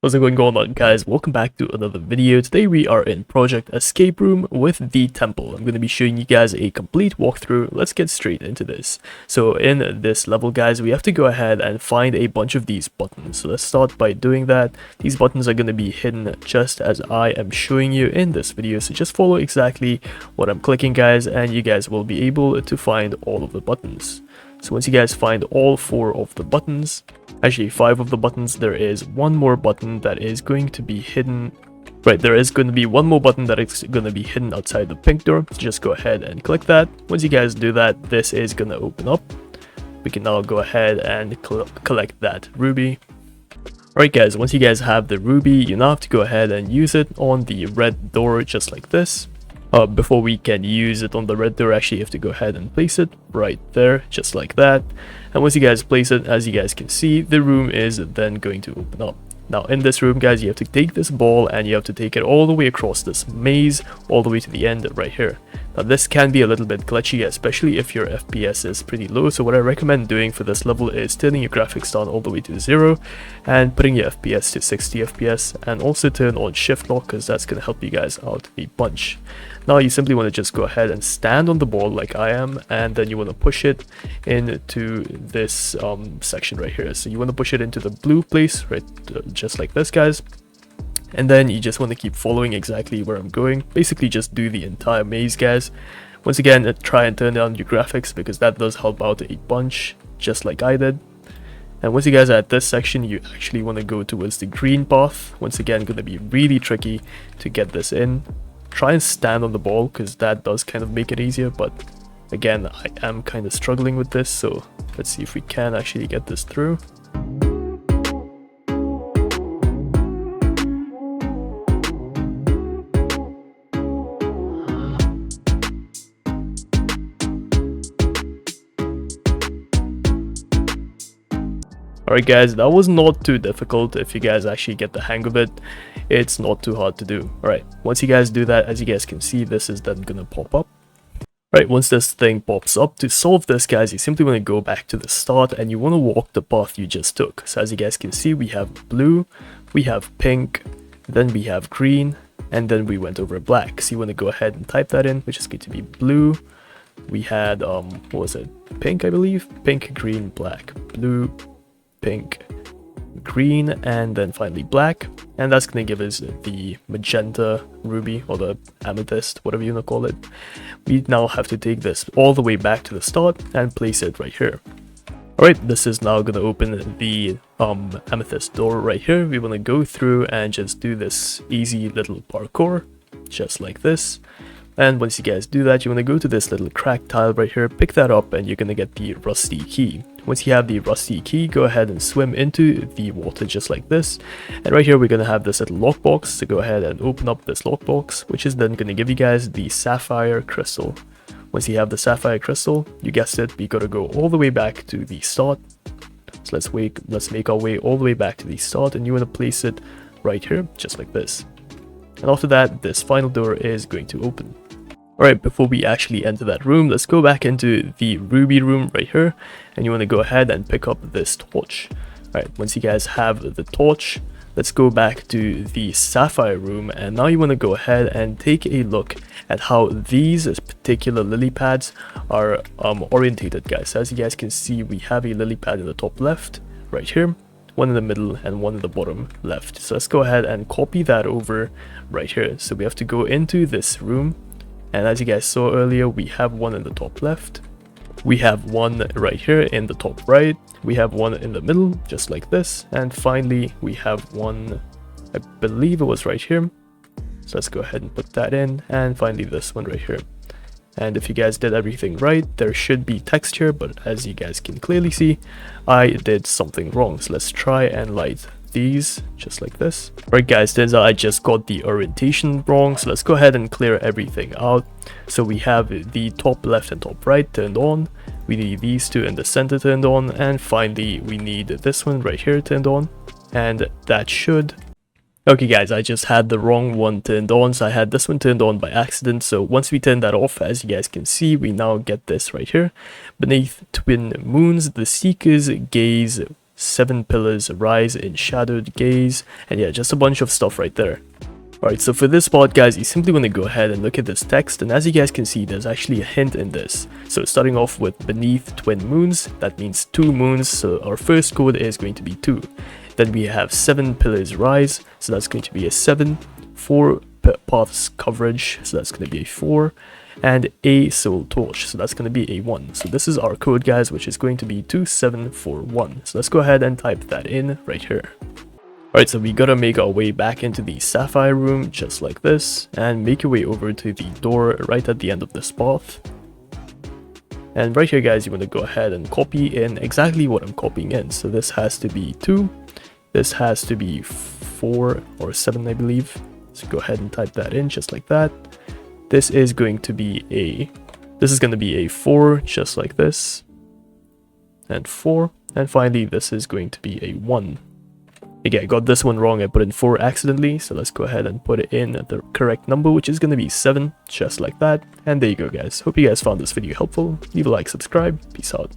What's going on, guys? Welcome back to another video. Today we are in Project Escape Room with the temple. I'm going to be showing you guys a complete walkthrough. Let's get straight into this. So in this level, guys, we have to go ahead and find a bunch of these buttons. So let's start by doing that. These buttons are going to be hidden just as I am showing you in this video. So just follow exactly what I'm clicking, guys, and you guys will be able to find all of the buttons. So once you guys find all 4 of the buttons, actually 5 of the buttons, there is one more button that is going to be hidden. Right, there is going to be one more button that is going to be hidden outside the pink door. So just go ahead and click that. Once you guys do that, this is going to open up. We can now go ahead and collect that ruby. Alright guys, once you guys have the ruby, you now have to go ahead and use it on the red door just like this. Before we can use it on the red door, actually you have to go ahead and place it right there, just like that. And once you guys place it, as you guys can see, the room is then going to open up. Now in this room, guys, you have to take this ball and you have to take it all the way across this maze, all the way to the end right here. Now this can be a little bit glitchy, especially if your FPS is pretty low, so what I recommend doing for this level is turning your graphics down all the way to 0 and putting your FPS to 60 FPS, and also turn on shift lock because that's going to help you guys out a bunch. Now you simply want to just go ahead and stand on the ball like I am, and then you want to push it into this section right here. So you want to push it into the blue place, right, just like this, guys. And then you just want to keep following exactly where I'm going. Basically just do the entire maze, guys. Once again, try and turn down your graphics because that does help out a bunch, just like I did. And once you guys are at this section, you actually want to go towards the green path. Once again, going to be really tricky to get this in. Try and stand on the ball because that does kind of make it easier, but again, I am kind of struggling with this, so let's see if we can actually get this through. Alright guys, that was not too difficult. If you guys actually get the hang of it, it's not too hard to do. Alright, once you guys do that, as you guys can see, this is then gonna pop up. Right, once this thing pops up, to solve this, guys, you simply want to go back to the start and you want to walk the path you just took. So as you guys can see, we have blue, we have pink, then we have green, and then we went over black. So you want to go ahead and type that in, which is going to be blue. We had, what was it? Pink, I believe? Pink, green, black, blue, pink, green, and then finally black. And that's going to give us the magenta ruby, or the amethyst, whatever you want to call it. We now have to take this all the way back to the start and place it right here. Alright, this is now going to open the amethyst door right here. We want to go through and just do this easy little parkour, just like this. And once you guys do that, you want to go to this little crack tile right here, pick that up, and you're going to get the rusty key. Once you have the rusty key, go ahead and swim into the water just like this. And right here, we're going to have this little lockbox. So go ahead and open up this lockbox, which is then going to give you guys the sapphire crystal. Once you have the sapphire crystal, you guessed it, we got to go all the way back to the start. So let's make our way all the way back to the start, and you want to place it right here, just like this. And after that, this final door is going to open. Alright, before we actually enter that room, let's go back into the ruby room right here, and you want to go ahead and pick up this torch. Alright, once you guys have the torch, let's go back to the sapphire room, and now you want to go ahead and take a look at how these particular lily pads are orientated, guys. So as you guys can see, we have a lily pad in the top left, right here, one in the middle, and one in the bottom left. So let's go ahead and copy that over right here. So we have to go into this room. And as you guys saw earlier, we have one in the top left, we have one right here in the top right, we have one in the middle, just like this, and finally we have one, I believe it was right here. So let's go ahead and put that in, and finally this one right here. And if you guys did everything right, there should be texture, but as you guys can clearly see, I did something wrong. So let's try and light these just like this. Right guys, turns out I just got the orientation wrong, so let's go ahead and clear everything out. So we have the top left and top right turned on, we need these two in the center turned on, and finally we need this one right here turned on, and that should... Okay guys, I just had the wrong one turned on, so I had this one turned on by accident. So once we turn that off, as you guys can see, we now get this right here. Beneath twin moons, the seekers gaze 7 pillars rise in shadowed gaze, and yeah, just a bunch of stuff right there. Alright, so for this part, guys, you simply want to go ahead and look at this text, and as you guys can see, there's actually a hint in this. So starting off with beneath twin moons, that means 2 moons, so our first code is going to be 2. Then we have 7 pillars rise, so that's going to be a 7, 4 paths coverage, so that's going to be a 4, and a soul torch, so that's going to be a 1. So this is our code, guys, which is going to be 2741. So let's go ahead and type that in right here. Alright, so we gotta make our way back into the sapphire room, just like this, and make your way over to the door right at the end of this path. And right here, guys, you want to go ahead and copy in exactly what I'm copying in. So this has to be 2, this has to be 4 or 7, I believe. So go ahead and type that in just like that. This is going to be a 4, just like this, and 4, and finally this is going to be a 1. Again, I got this one wrong, I put in 4 accidentally, so let's go ahead and put it in the correct number, which is going to be 7, just like that. And there you go, guys. Hope you guys found this video helpful. Leave a like, subscribe, peace out.